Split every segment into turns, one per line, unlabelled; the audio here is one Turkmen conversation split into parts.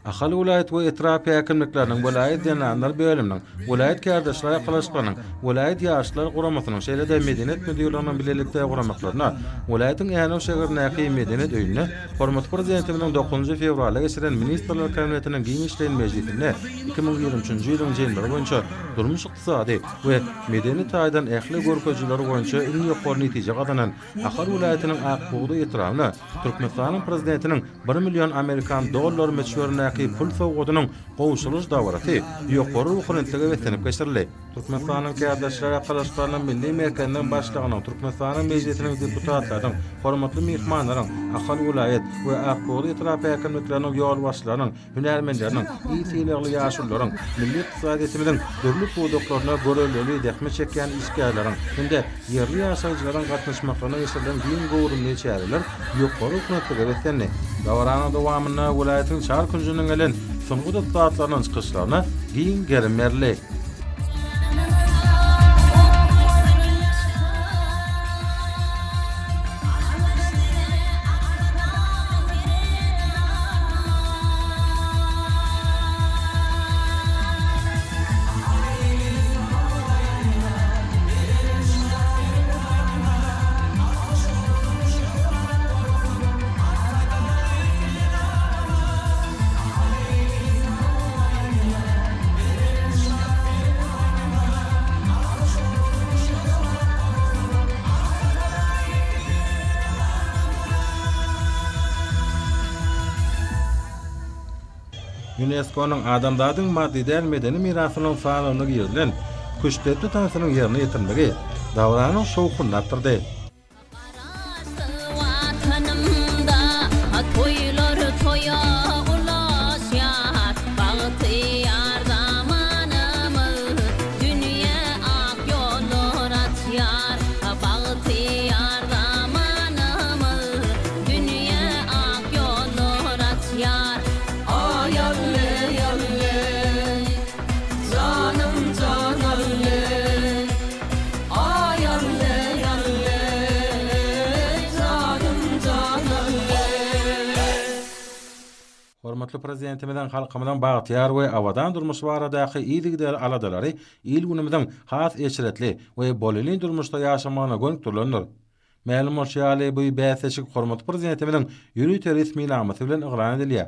Ahal vilayet we etraf yakınlıklarının vilayet denanlar bölümünün, vilayet kardeşler yaklaşıklarının, vilayet yaşlar quramasının şeýle-de medenet müdürlüğünün bilelikde quramaklarına, vilayetin Ýanyw şäherine medenet öýüne, hormat prezidentimiň 9 fevralda geçiren Ministrler Kabinetiniň giň işleýän mejlisinde 2023-nji ýylyň jenleri boýunça durmuş ykdysady we medenet taýdan ähli görkezjiler boýunça iň ýokary netije gazanan Ahal vilayetiniň Akbuğda etrawyna Türkmenistanyň prezidentiniň 1 million Amerikan dollar meçhuruna pul sowgadynyň gowşulyş dawraty ýokary ruhanytligi wetenip geçirildi. Türkmenistanyň kardeşler ýaklaşyklarynyň milli merkezinden başlygynyň Türkmenistanyň mejlisiniň deputatlarynyň, hormatly mehmanlaryň, Ahal vilayet we Akbuğda etrapy ýakynlyklarynyň ýol başçylarynyň, hünärmenleriniň, ýetilegli ýaşullaryň, milli ykdysadyýetimiň dörlük budaklaryna görelili dähme çekýän işgärleriň, hinde ýerli ýaşaýjylaryň gatnaşmaklaryna ýeşilen giň gowrumly çäreler ýokary ruhanytligi wetenli. Dawranyň dowamyna vilayetin şahar künjüniň gelen soňky deputatlarynyň çykyşlaryna giň gelenmerli. UNESCO'nun adamdadyň maddi medeni mirasynyň sağlamlygy ýerlen köşkletli tansynyň ýerine ýetirmegi dawranyň şowkuny artdyrdy. Hormatly prezidentimizden halkymyň bagtyar we awadan durmuş baradaky ýygydylar aladalary il günümizden has eşretli we bolly durmuşda ýaşamagyna göňtürlendir. Ma'lum bolýaly bu bäseçik hormatly prezidentimizden ýürüýte resmi namasy bilen ygran edilýär.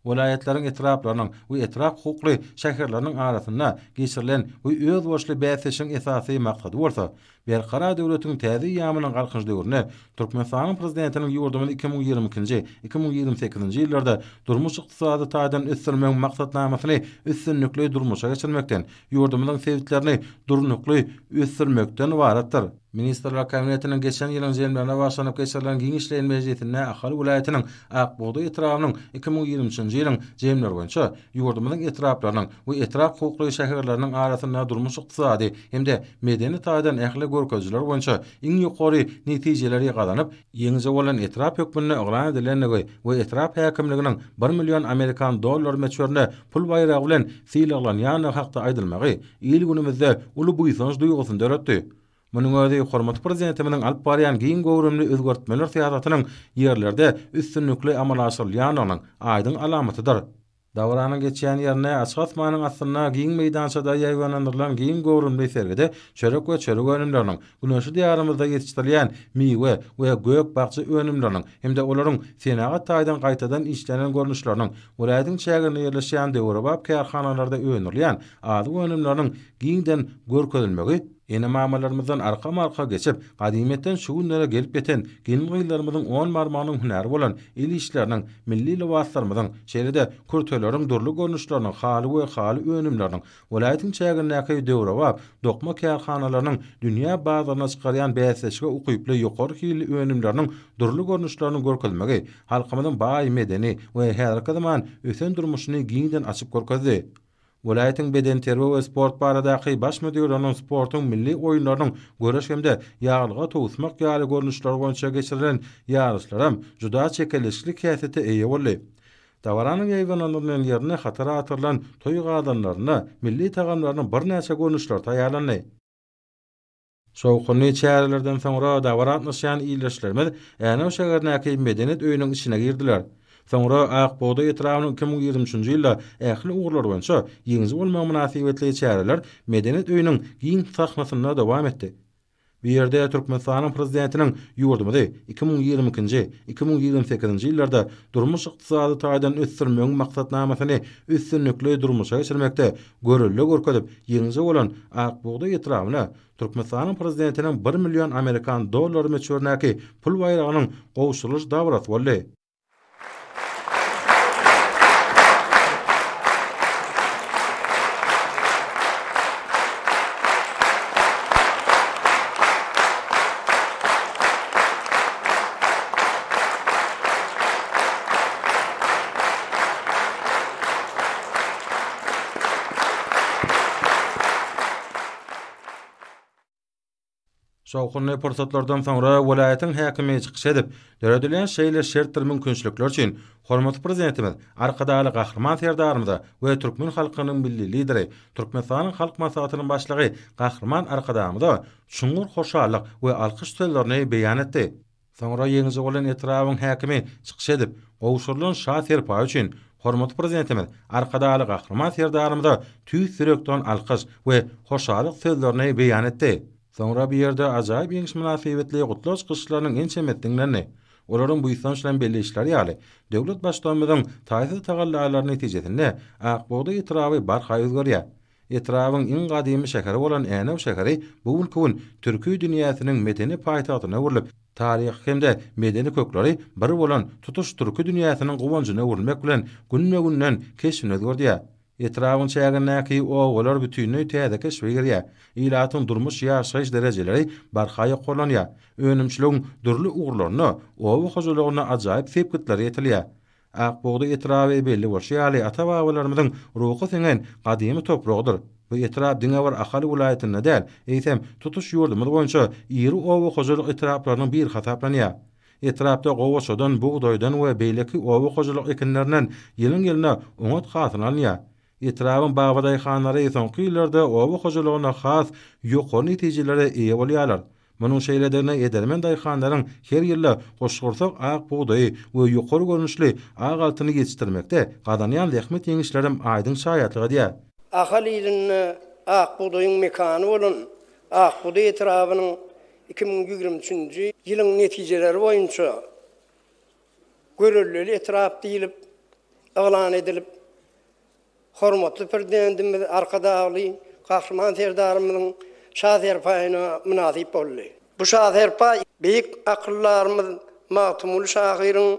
Vilayetleriň etraplarynyň we etrap hukukly şäherleriň arasynda geçirilen we öz boşly bäseçiň esasy maksady bolsa, berkara döwletiň täze ýamynyň galkynç döwrüne Türkmenistanyň prezidentiniň ýurdumyň 2022-2028-nji ýyllarda durmuş ykdysady taýdan ösdürmek maksatnamasyny üstünlikli durmuşa geçirmekden, ýurdumyň sebitlerini durnukly ösdürmekden ibaretdir. Ministrler Kabinetiniň geçen ýylyň jenlerine başlanyp geçirilen giň işleýän mejlisinde Ahal vilayetiniň Akbuğda etrawynyň 2023-nji ýylyň jenleri boýunça ýurdumyň etraplarynyň we etrap hukukly şäherleriniň arasynda durmuş ykdysady hemde medeni taýdan ähli görkezjiler boýunça iň ýokary netijeler ýagalanyp, ýeňje bolan etrap hökmüne ygran edilenligi we etrap häkimliginiň 1 million Amerikan dollar meçhuruna pul bayragy bilen sylaglanyany hakda aýdylmagy il günümizde uly buýsanç duýgusyny döretdi. Munyň özi hormatly prezidentimiň alyp barýan giň gowrumly özgertmeler syýasatynyň ýerlerde üstünlikli amal aşyrylýanynyň aýdyň alamatydyr. Dawranyň geçýän ýerine açyk asmanyň astyna giň meýdançada ýaýwanlandyrylan giň gowrumly sergide çörek we çörek önümleriniň güneşi diýarymyzda ýetişdirilýän miwe we gök bagçy önümleriniň hemde olaryň senagat taýdan gaýtadan işlenen görnüşleriniň vilayetin şäherine ýerleşýän döwrebap karhanalarda öňürilýän ady önümleriniň giňden görkezilmegi ene mamalarymyzdan arka geçip gadimetten şu günlere gelip geten gelin gyýlarymyzyň 10 barmağynyň hünäri bolan el işleriniň milli libaslarymyzyň şeýle-de kurtölerin durly görnüşleriniň haly we haly önümleriniň vilayetin çägindäki döwrebap dokma karhanalarynyň dünýä bazaryna çykarýan bäseçige ukyply ýokary hili önümleriniň durly görnüşlerini görkezmegi halkymyzyň baý medeni we häzirki zaman ösen durmuşyny giňden açyp görkezdi. Vilayetin beden terbiýe we sport baradaky baş müdürlüğiniň sportyň milli oýunlarynyň göreşgemde ýaglyga towusmak ýaly görnüşler boýunça geçirilen ýarışlarym juda çekelişli käsete eýe boldy. Dawranyň ýaýwanlanan ýerine hatara atyrylan toý gadanlaryna milli tagamlarynyň bir näçe görnüşler taýýarlandy. Şowkuny çärelerden soňra dawra atnaşýan ýyllaşlarymyz Ýanyw şäherindäki medenet öýüniň içine girdiler. Soňra Akboda etrawynyň 2023-nji ýylda ähli ugrlar boýunça ýeňiz bolmagy münasibetli çäreler medeniýet öýüniň giň sahnasyna dowam etdi. Bir ýerde Türkmenistanyň prezidentiniň ýurdumyzy 2022-nji, 2028-nji ýyllarda durmuş ykdysady taýdan ösdürmegiň maksatnamasyny üstünlikli durmuşa geçirmekde görülle görkezip ýeňize bolan Akboda etrawyna Türkmenistanyň prezidentiniň 1 million Amerikan dollary meçhurnäki pul bayragynyň gowşulyş dawraty boldy. Şowkunly pursatlardan soňra welaýatyň häkimi çykyş edip, döredilen şeýle şertler mümkinçilikler üçin hormatly prezidentimiz arkadaly gahrman serdarymyza we türkmen halkynyň milli lideri, Türkmenistanyň halk maslahatynyň başlygy gahrman arkadamyza şuňur hoşallyk we alkyş sözlerini beýan etdi. Soňra ýeňize bolan etrawyň häkimi çykyş edip, gowşurylan şaher pay üçin hormatly prezidentimiz arkadaly gahrman serdarymyza tüý sürekden alkyş we hoşallyk sözlerini beýan etdi. Soňra bir ýerde ajaýyp ýeňiş münasibetli gutlaş gyşlarynyň en çemetdiňlerini, olaryň bu ýysançlan belli işler ýaly, döwlet başdanmynyň taýsy tagallalaryny netijesinde Akboda etrawy barha özgerýär. Etrawyň en gadymy şäheri bolan Änew şäheri bugün gün türki dünýäsiniň medeni paýtagtyna urulyp, taryh hemde medeni kökleri bir bolan tutuş türki dünýäsiniň gowanjyna urulmak bilen günne-günden keşfini özgerdýär. Etrawyň çägindäki owalar bütünlüği täze keşfeýärýär. Ilatyň durmuş ýaşaýyş derejeleri barhaýa golanýar. Önümçiligiň dürli ugrlaryny, owa hojalygyna ajaýyp sepkitler ýetilýär. Akboda etrawy belli bolýar, ata-babalarymyzyň ruhy seňen gadymy topragdyr. Bu etrap diňe bir ahali welaýatyna däl, eýsem tutuş ýurdumyz boýunça ýeri owa hojalyk etraplarynyň bir hasaplanýar. Etrapda gowaşadan, buğdaýdan we beýleki owa hojalyk ekinlerinden ýylyň-ýylyna oňat hasyn alınýar. Etrawyň bagdaý hanlary soňky ýyllarda owa hojalygyna has ýokary netijelere eýe bolýarlar. Munyň şeýlelerine edermen daýhanlaryň her ýyly goşgursak ak buğdaý we ýokary görnüşli ak altyny ýetişdirmekde gadanýan zähmet ýeňişlerim aýdyň şaýatlygy diýär.
Ahal ýylyny ak buğdaýyň mekany bolan ak buğdaý etrawynyň 2023-nji ýylyň netijeleri boýunça görüllü etrap diýilip elan edilip hormatly prezidentimiz arkadaly gahrman serdarymyzyň şaher paýyna münasip boldy. Bu şaher paý beýik akyllarymyz Magtumul şahyryň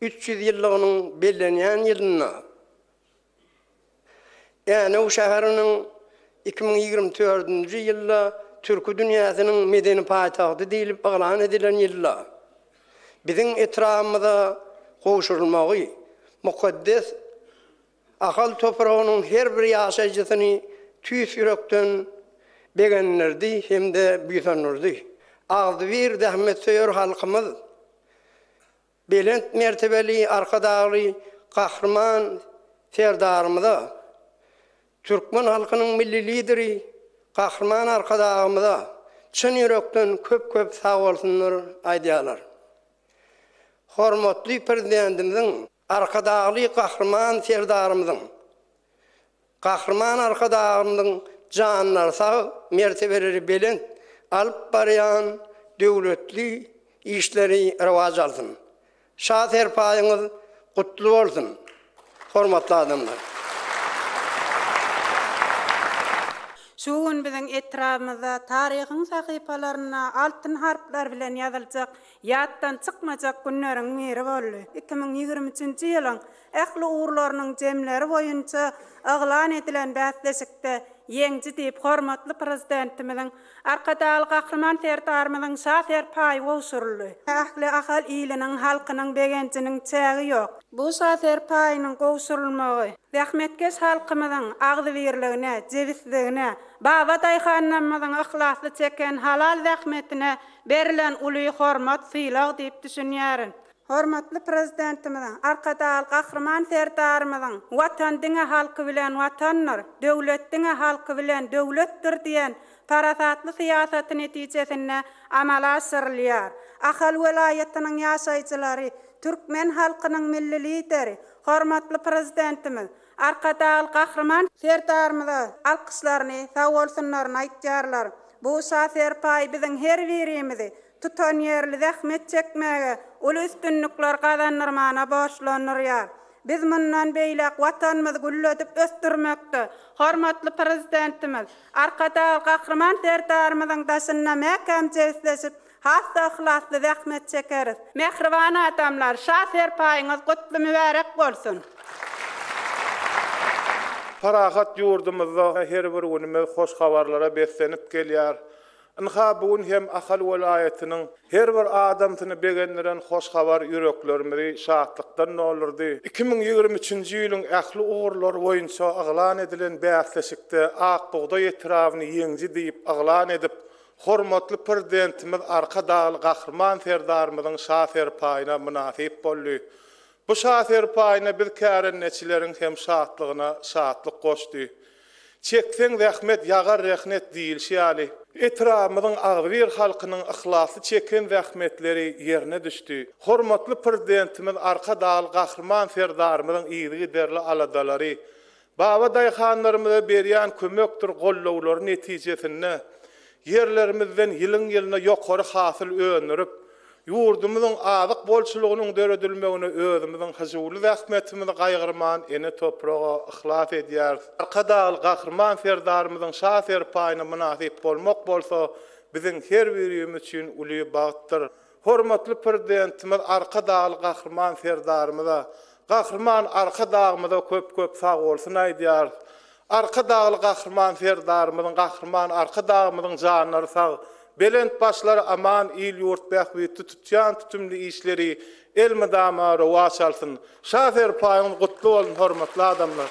300 ýyllygynyň bellenýän ýylyna Änew şäheriniň 2024-nji ýylda türki dünýäsiniň medeni paýtagty diýilip elan edilen ýylda biziň etrafymyza gowşurulmagy mukaddes akal toprağının her bir ýaşaýjysyny tüý sürekden begenlerdi hemde büýsenlerdi. Agdyr zähmet söýür halkymyz belent mertebeli arkadaly gahrman serdarymyza türkmen halkynyň milli lideri gahrman arkadagymyza çyn ýürekden köp sag bolsunlar aýdýarlar. Hormatly prezidentimiziň arkadaly gahrman serdarymyzyň gahrman arkadalarymyzyň janlary sag mertebeleri belent alyp barýan döwletli işleri rewaj alsyn. Şaher paýyňyz gutly bolsun. Hormatly adamlar.
Şu gün biziň etrafymyzda taryhyň sahypalaryna altyn harplar bilen ýazyljak, ýatdan çykmajak günleriň biri boldy. 2023-nji ýylyň ähli uğurlarynyň jemleri boýunça elan edilen bäsleşikde ýeňji diýip hormatly prezidentimiziň arkadaly gahrman serdarymyzyň şaher paý gowşuruldy. Ähli ahal ýylynyň halkynyň begençiniň çägi ýok. Bu şaher paýynyň gowşurulmagy zähmetkeş halkymyzyň agdybirligine, jewisligine, baba daýhanlarymyzyň ihlasly çeken halal zähmetine berilen uly hormat sylag diýip düşünýärin. Hormatly prezidentimiziň arkadaly gahrman serdarymyzyň watan diňe halky bilen watanlar, döwlet diňe halky bilen döwletdir diýen parasatly syýasaty netijesinde amala asyrylýar. Ahal welaýatynyň ýaşaýjylary Türkmen halkynyň milli lideri, hormatly prezidentimiz, arkadaşal kahraman serdarymyza alkyşlaryny sag bolsunlaryny aýtýarlar. Bu şaher paý biziň her birimizi tutan ýerli zähmet çekmäge, ul üstünlikler gazanyrmana borçlanýar. Biz mundan beýlek watanymyzy gülledip ösdürmekde. Hormatly prezidentimiz, arkadaşal kahraman serdarymyzyň daşyna mäkem çeýsleşip hasta ihlasly zähmet çekeriz. Mehriban adamlar, şaher paýyňyz gutly mübarek bolsun.
Parahat yurdumuzda her bir günümiz hoş habarlara beslenip gelýär. Inha bugun hem Ahal welaýatynyň her bir adamtyny begendiren hoş habar yüreklerimizi şatlykdan nolurdy. 2023-nji ýylyň ähli ugurlar boýunça aglan edilen bäsleşikde Akbuğday etrawyny ýeňji diýip aglan edip, hormatly prezidentimiz arkadaşal gahrman serdarymyzyň şaher paýyna münasip boldy. Bu şaher paýyna bir kärenneçileriň hem şatlygyna şatlyk goşdy. Çekseň zähmet ýagar rehnet diýilşýäli. Etrafymyzyň agbyr halkynyň ihlasy çeken zähmetleri ýerine düşdi. Hormatly prezidentimiz arkadaşal gahrman serdarymyzyň ýygy derli aladalary, baba daýhanlarymyza berýän kömekdir gollawlar netijesinde yerlerimizden ýylyň-ýylyna ýokary hasyl öňürüp, yurdumyzyň azyk bolçulugynyň döredilmegine özümiziň hyjurly zähmetimizi gaýgyrman ene topraga ihlas edýär. Arkadaşal gahrman serdarymyzyň şaher paýyna münasip bolmak bolsa, biziň her birimiz üçin uly bagtdyr. Hormatly prezidentimiz arkadaşal gahrman serdarymyza, gahrman arkadaşymyza köp sag bolsun aýdýar. Arkadaşal gahrman serdarymyzyň, gahrman arkadaşymyzyň janlary sag, belent başlary aman il ýurt bähwi tututýan tutumly işleri elmedama rowaç alsyn. Şaher paýyň gutly bolun hormatly adamlar.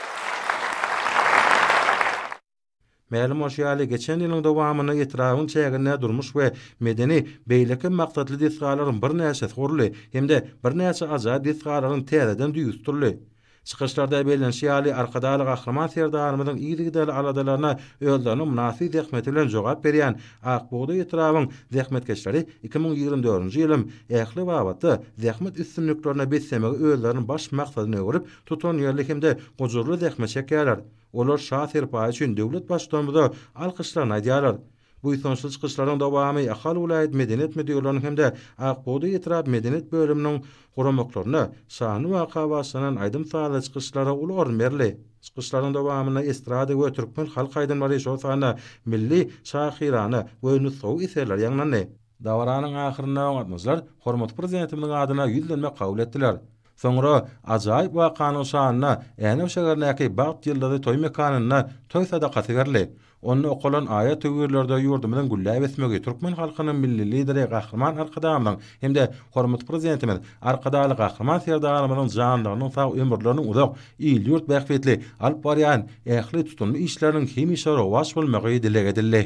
Mälim oşýaly geçen ýylyň dowamyny etrawyň çägine durmuş we medeni beýleki maksatly disgalaryň bir näçesi gurly hemde bir näçe aja disgalaryň täzeden düýüstürli. Çıkışlarda bellenşýäli arkadaşal gahrman serdarymyzyň ýygy aladalaryna özleriniň münasip zähmeti bilen jogap berýän Akbuğday etrawyň zähmetkeşleri 2024-nji ýylyň ähli babatda zähmet üstünliklerine beslemegi özleriniň baş maksadyny görüp tutan ýerli hemde gojurly zähmet çekýärler. Olar şaher paýy üçin döwlet başçylaryna alkyşlaryny aýdýarlar. Bu ýa-da çıkışlaryň dowamy Ahal welaýat medeniýet müdürläriniň hemde Akbuğday etrap medeniýet bölüminiň guramoklaryna şany waka başlanan aýdym saly çıkışlara uly berli. Çıkışlaryň dowamyna estrada we türkmen halk aýdymlary şolsana milli şahirany we nusraw eserler ýaňlandy. Dawaranyň ahyryna oňatmazlar hormat prezidentimiň adyna ýüzlenme kabul etdiler. Soňra ajaýyp wakanyň şanyna ýa-ni şäherläki Bagt ýyldary toý mekanyna toý sadakaty berli. Onu okulan aya tögürlerde yurdumdan gülläp esmegi Türkmen halkynyň milli lideri gahrman arkadaşymyň hemde hormat prezidentimiz arkadaşal gahrman serdarymyň janlarynyň sag ömürleriniň uzak ýyl ýurt bähwetli alyp barýan ähli tutumly işleriniň hem işleri waş bolmagy dileg edildi.